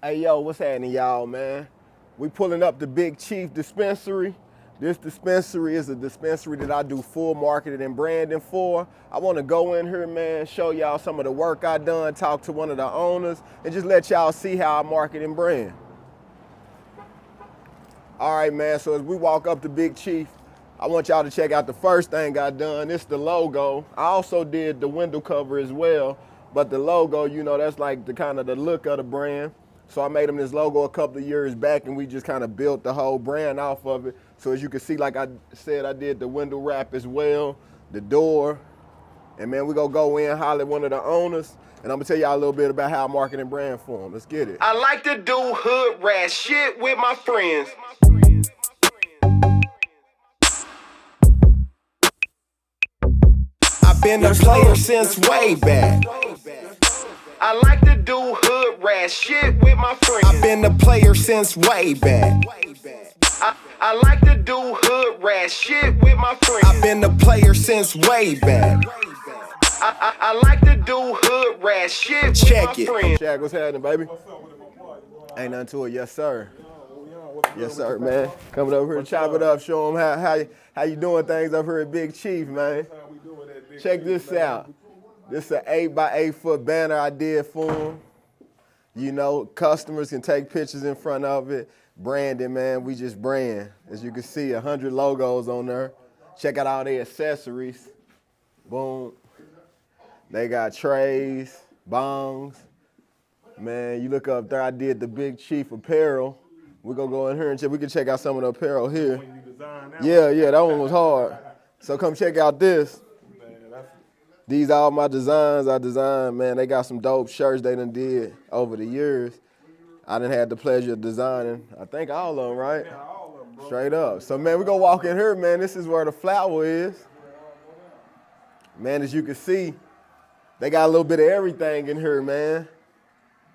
Hey, yo, what's happening, y'all, man? We pulling up the Big Cheef Dispensary. This dispensary is a dispensary that I do full marketing and branding for. I want to go in here, man, show y'all some of the work I done, talk to one of the owners, and just let y'all see how I market and brand. All right, man, so as we walk up to Big Cheef, I want y'all to check out the first thing I done. It's the logo. I also did the window cover as well, but the logo, you know, that's like the kind of the look of the brand. So I made them this logo a couple of years back, and we just kind of built the whole brand off of it. So as you can see, like I said, I did the window wrap as well, the door. And man, we gonna go in, holler at one of the owners, and I'm gonna tell y'all a little bit about how I market and brand for them. Let's get it. I like to do hood rat shit with my friends. I've been a player since way back. I like to do hood rat shit with my friends. I've been a player since way back. I like to do hood rat shit with my friends. I've been a player since way back. I like to do hood rat shit with my friends. Shaq, what's happening, baby? Ain't nothing to it, yes sir. Yes sir, man. Coming over here to chop it up, show them how you doing things up here at Big Cheef, man. Check this out. This is an 8x8 foot banner I did for them. You know, customers can take pictures in front of it. Branding, man, we just brand. As you can see, 100 logos on there. Check out all their accessories. Boom. They got trays, bongs. Man, you look up there, I did the Big Cheef apparel. We're gonna go in here and we can check out some of the apparel here. Yeah, that one was hard. So come check out this. These are all my designs I designed, man. They got some dope shirts they done did over the years. I done had the pleasure of designing, I think all of them, right? Yeah, all of them, bro. Straight up. So, man, we gonna walk in here, man. This is where the flower is. Man, as you can see, they got a little bit of everything in here, man.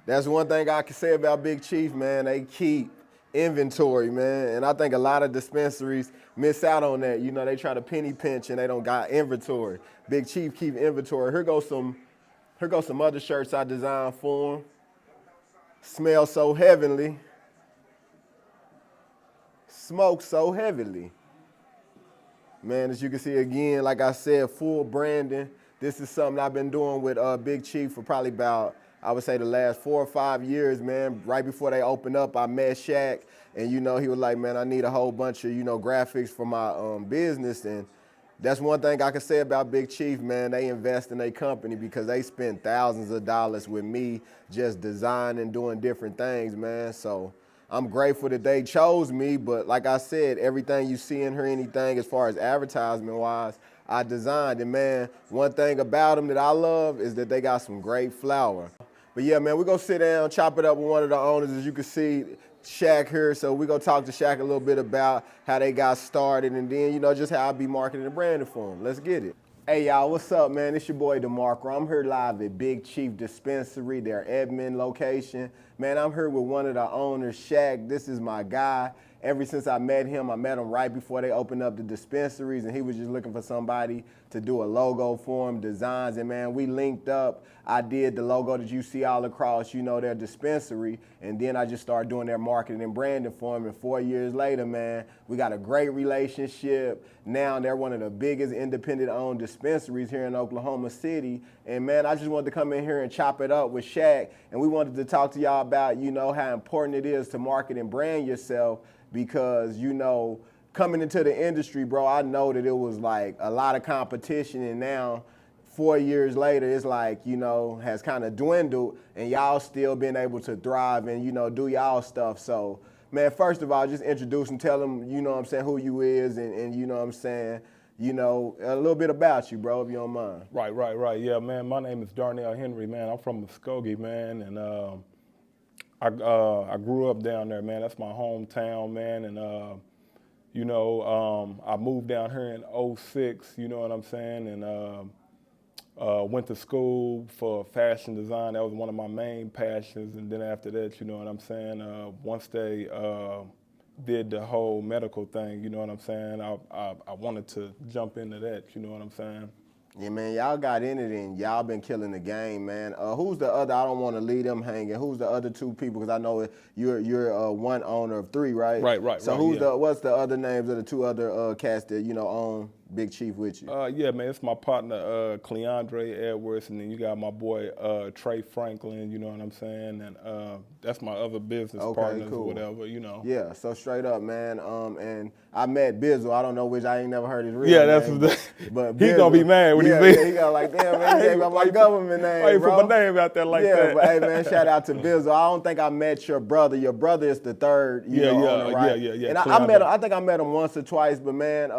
That's one thing I can say about Big Cheef, man. They keep inventory, man. And I think a lot of dispensaries miss out on that. You know, they try to penny pinch and they don't got inventory. Big Cheef keep inventory. Here goes some other shirts I designed for them. Smell so heavenly. Smoke so heavily. Man, as you can see again, like I said, full branding. This is something I've been doing with Big Cheef for probably about, I would say, the last 4 or 5 years, man. Right before they opened up, I met Shaq, and you know, he was like, man, I need a whole bunch of, you know, graphics for my business. And that's one thing I can say about Big Cheef, man. They invest in their company because they spend thousands of dollars with me just designing, doing different things, man. So I'm grateful that they chose me, but like I said, everything you see in here, anything as far as advertisement-wise, I designed. And man, one thing about them that I love is that they got some great flour. But yeah, man, we're gonna sit down, chop it up with one of the owners. As you can see, Shaq here, so we're gonna talk to Shaq a little bit about how they got started and then, you know, just how I be marketing and branding for them. Let's get it. Hey y'all, what's up, man? It's your boy DeMarco. I'm here live at Big Cheef Dispensary, their Edmond location. Man, I'm here with one of the owners, Shaq. This is my guy. Ever since I met him right before they opened up the dispensaries, and he was just looking for somebody to do a logo for him, designs, and man, we linked up. I did the logo that you see all across, you know, their dispensary, and then I just started doing their marketing and branding for him, and 4 years later, man, we got a great relationship. Now they're one of the biggest independent-owned dispensaries here in Oklahoma City, and man, I just wanted to come in here and chop it up with Shaq, and we wanted to talk to y'all about, you know, how important it is to market and brand yourself. Because, you know, coming into the industry, bro, I know that it was like a lot of competition, and now 4 years later, it's like, you know, has kind of dwindled, and y'all still been able to thrive and, you know, do y'all stuff. So, man, first of all, just introduce them, tell them, you know what I'm saying, who you is, and you know what I'm saying, you know, a little bit about you, bro, if you don't mind. Right. Yeah, man, my name is Darnell Henry, man. I'm from Muskogee, man, and I grew up down there, man. That's my hometown, man. And, you know, I moved down here in '06, you know what I'm saying? And went to school for fashion design. That was one of my main passions. And then after that, you know what I'm saying? Once they did the whole medical thing, you know what I'm saying? I wanted to jump into that, you know what I'm saying? Yeah, man, y'all got in it and y'all been killing the game, man. Who's the other? I don't want to leave them hanging. Who's the other two people? Because I know you're one owner of three, right? Right. So who's what's the other names of the two other cats that own Big Cheef with you? Yeah, man, it's my partner Cleandre Edwards, and then you got my boy Trey Franklin. You know what I'm saying? And that's my other business partners, cool. Whatever. Yeah, so straight up, man. And I met Bizzle. I don't know which I ain't never heard his real name. But he gonna be mad when he see. Yeah, he got like, damn, man, he gave out my government name, Why you bro? put my name out there like that? Yeah, but hey, man, shout out to Bizzle. I don't think I met your brother. Your brother is the third, owner, right? Yeah. And I met him. I think I met him once or twice, but man,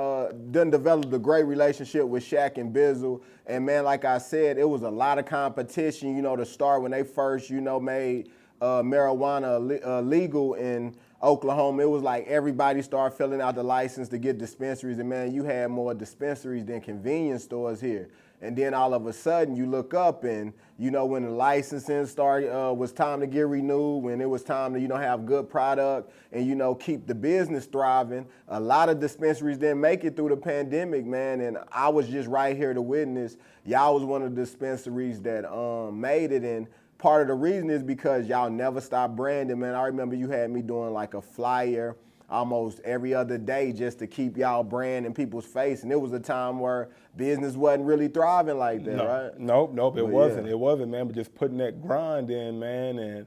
done developed a great relationship with Shaq and Bizzle. And man, like I said, it was a lot of competition, to start when they first, made marijuana legal in Oklahoma. It was like everybody started filling out the license to get dispensaries, and man, you had more dispensaries than convenience stores here. And then all of a sudden, you look up and, when the licensing started, was time to get renewed, when it was time to, have good product and, keep the business thriving, a lot of dispensaries didn't make it through the pandemic, man. And I was just right here to witness. Y'all was one of the dispensaries that made it. And part of the reason is because y'all never stopped branding, man. I remember you had me doing like a flyer almost every other day just to keep y'all brand in people's face. And it was a time where business wasn't really thriving like that, right? Nope, it wasn't. Yeah. It wasn't, man, but just putting that grind in, man, and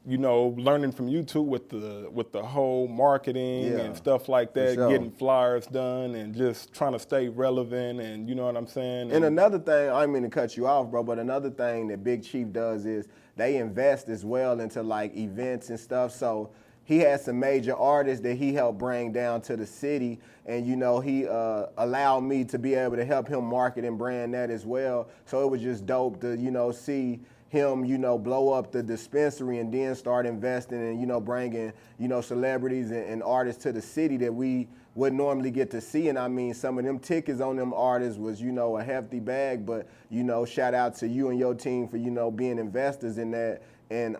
learning from you too with the whole marketing and stuff like that, getting flyers done and just trying to stay relevant, and you know what I'm saying? And another thing, I didn't mean to cut you off, bro, but another thing that Big Cheef does is they invest as well into like events and stuff. So he had some major artists that he helped bring down to the city, and he allowed me to be able to help him market and brand that as well. So it was just dope to see him blow up the dispensary and then start investing and bringing celebrities and artists to the city that we wouldn't normally get to see. And I mean, some of them tickets on them artists was a hefty bag, but shout out to you and your team for being investors in that. And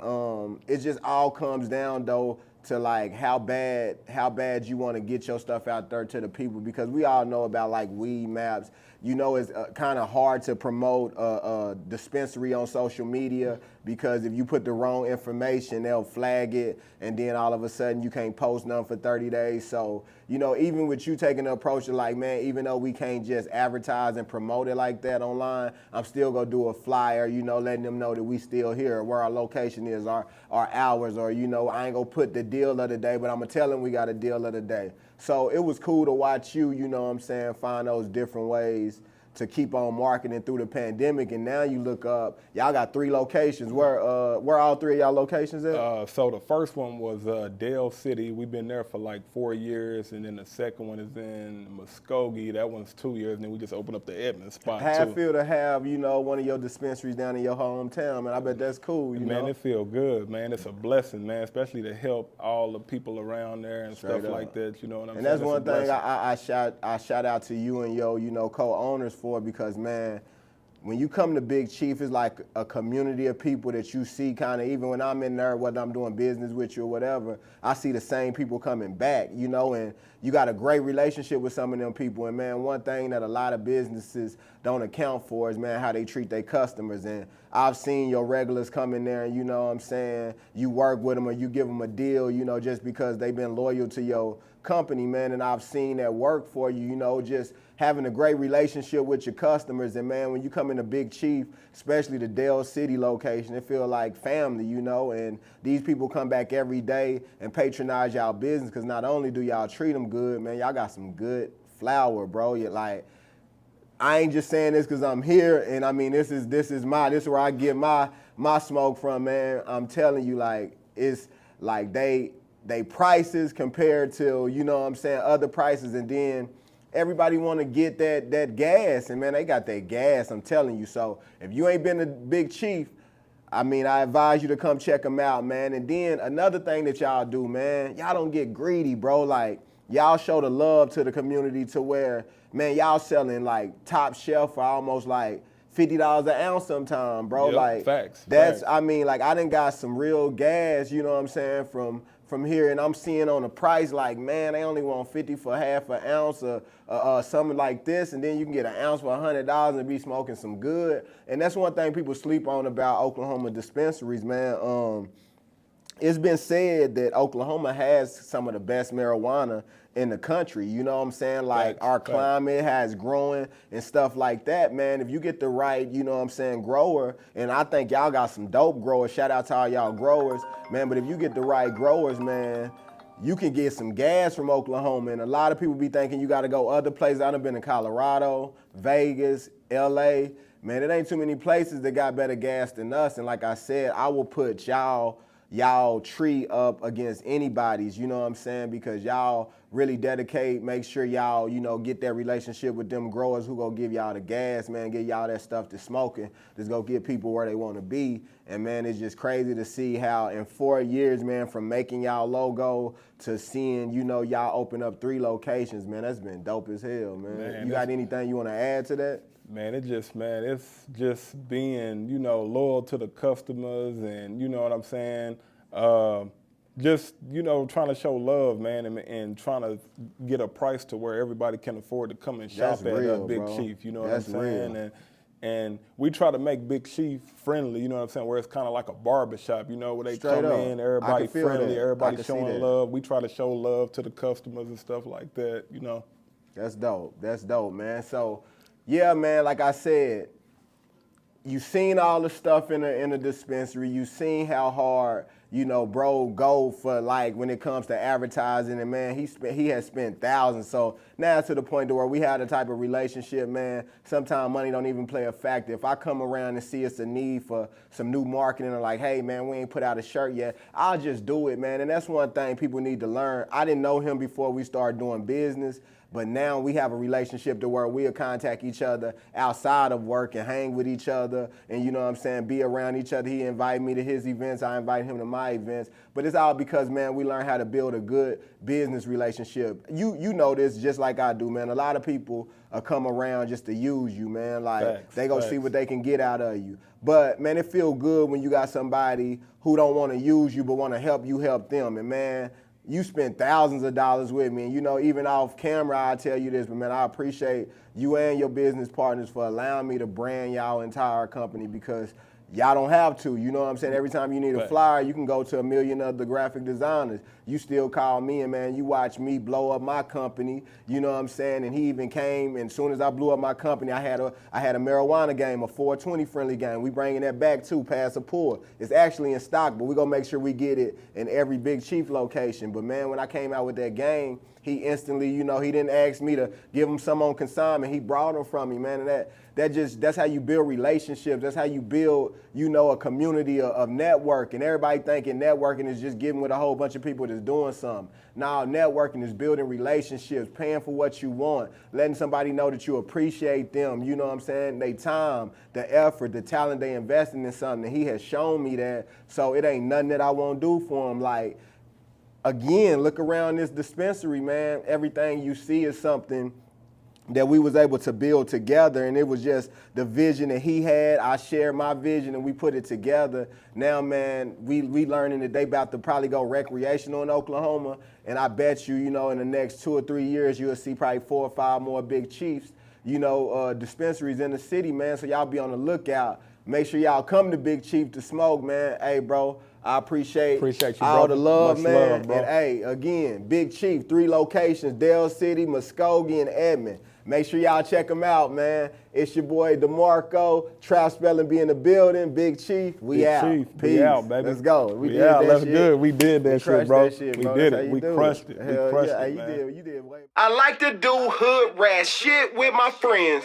it just all comes down though to like how bad you want to get your stuff out there to the people, because we all know about like weed maps. It's kind of hard to promote a dispensary on social media, because if you put the wrong information, they'll flag it, and then all of a sudden you can't post nothing for 30 days. So, even with you taking the approach of like, man, even though we can't just advertise and promote it like that online, I'm still gonna do a flyer, letting them know that we still here, where our location is, our hours, or, I ain't gonna put the deal of the day, but I'm gonna tell them we got a deal of the day. So it was cool to watch you, find those different ways to keep on marketing through the pandemic. And now you look up, y'all got 3 locations. Where all 3 of y'all locations at? So the first one was Dale City. We've been there for like 4 years, and then the second one is in Muskogee. That one's 2 years, and then we just opened up the Edmond spot How too. it feel to have, one of your dispensaries down in your hometown, man? I bet that's cool, Man, it feel good, man. It's a blessing, man, especially to help all the people around there and stuff like that, you know what I'm saying? And that's one thing I shout out to you and your, co-owners for, because, man, when you come to Big Cheef, it's like a community of people that you see kind of, even when I'm in there, whether I'm doing business with you or whatever, I see the same people coming back, and you got a great relationship with some of them people. And, man, one thing that a lot of businesses don't account for is, man, how they treat their customers. And I've seen your regulars come in there and, you work with them or you give them a deal, just because they've been loyal to your company, man. And I've seen that work for you, just having a great relationship with your customers. And, man, when you come into Big Cheef, especially the Dale City location, it feels like family, and these people come back every day and patronize y'all business, because not only do y'all treat them good, man, y'all got some good flour, bro. You're like, I ain't just saying this because I'm here, and I mean, this is where I get my smoke from, man. I'm telling you, like, it's like they prices compared to, other prices, and then everybody want to get that gas, and man, they got that gas, I'm telling you. So if you ain't been to Big Cheef, I mean, I advise you to come check them out, man. And then another thing that y'all do, man, y'all don't get greedy, bro. Like, y'all show the love to the community to where, man, y'all selling like top shelf for almost like $50 an ounce sometime, bro. Yep, Like facts. I mean, like I done got some real gas, you know what I'm saying, from here, and I'm seeing on the price like, man, they only want 50 for half an ounce or something like this, and then you can get an ounce for $100 and be smoking some good. And that's one thing people sleep on about Oklahoma dispensaries, man. It's been said that Oklahoma has some of the best marijuana in the country. You know what I'm saying? Like our climate has growing and stuff like that, man. If you get the right, you know what I'm saying, grower, and I think y'all got some dope growers. Shout out to all y'all growers, man. But if you get the right growers, man, you can get some gas from Oklahoma. And a lot of people be thinking you got to go other places. I done been in Colorado, Vegas, LA. Man, it ain't too many places that got better gas than us. And like I said, I will put y'all tree up against anybody's, you know what I'm saying? Because y'all really dedicate, make sure y'all, you know, get that relationship with them growers who go give y'all the gas, man, get y'all that stuff to smoking, just go get people where they want to be. And man, it's just crazy to see how in 4 years, man, from making y'all logo to seeing, you know, y'all open up 3 locations, man, that's been dope as hell, man. You got anything you want to add to that? Man, it's just being, you know, loyal to the customers and, you know what I'm saying, just, you know, trying to show love, man, and trying to get a price to where everybody can afford to come and shop at Big Cheef, you know what I'm saying? And we try to make Big Cheef friendly, you know what I'm saying, where it's kind of like a barbershop, you know, where they come in, everybody friendly, everybody showing love. We try to show love to the customers and stuff like that, you know. That's dope. That's dope, man. So, yeah, man, like I said, you seen all the stuff in the dispensary. You seen how hard, you know, bro go for, like, when it comes to advertising. And, man, he has spent thousands. So now to the point to where we have the type of relationship, man, sometimes money don't even play a factor. If I come around and see it's a need for some new marketing or like, hey, man, we ain't put out a shirt yet, I'll just do it, man. And that's one thing people need to learn. I didn't know him before we started doing business. But now we have a relationship to where we'll contact each other outside of work and hang with each other and, you know what I'm saying, be around each other. He invite me to his events. I invite him to my events. But it's all because, man, we learn how to build a good business relationship. You know this just like I do, man. A lot of people come around just to use you, man. Like, they go see what they can get out of you. But, man, it feel good when you got somebody who don't want to use you but want to help you help them. And, man, you spent thousands of dollars with me. And, you know, even off camera, I tell you this, but, man, I appreciate you and your business partners for allowing me to brand y'all entire company because y'all don't have to. You know what I'm saying? Every time you need a flyer, you can go to a million other graphic designers. You still call me, and, man, you watch me blow up my company. You know what I'm saying? And he even came, and as soon as I blew up my company, I had a marijuana game, a 420 friendly game. We bringing that back, too, pass or pull. It's actually in stock, but we're going to make sure we get it in every Big Cheef location. But, man, when I came out with that game, he instantly, you know, he didn't ask me to give him some on consignment. He brought them from me, man. And that's how you build relationships. That's how you build, you know, a community of network. And everybody thinking networking is just giving with a whole bunch of people that's doing something. Now, networking is building relationships, paying for what you want, letting somebody know that you appreciate them, you know what I'm saying? They time, the effort, the talent they investing in something. And he has shown me that. So it ain't nothing that I won't do for him. Like, again, look around this dispensary, man. Everything you see is something that we was able to build together, and it was just the vision that he had. I shared my vision, and we put it together. Now, man, we learning that they about to probably go recreational in Oklahoma, and I bet you, you know, in the next 2 or 3 years, you'll see probably 4 or 5 more Big Cheefs, you know, dispensaries in the city, man. So y'all be on the lookout. Make sure y'all come to Big Cheef to smoke, man. Hey, bro, I appreciate you, all brother. the love, Much man. love, bro. And hey, again, Big Cheef, 3 locations, Dale City, Muskogee, and Edmond. Make sure y'all check them out, man. It's your boy DeMarco. Trap Spelling be in the building. Big Cheef, we out. Cheef, Peace. we out, baby. Let's go. We did out. That's good. We did that shit, bro. We did it. We crushed it. Hell We crushed yeah. it, man. You did. I like to do hood rat shit with my friends.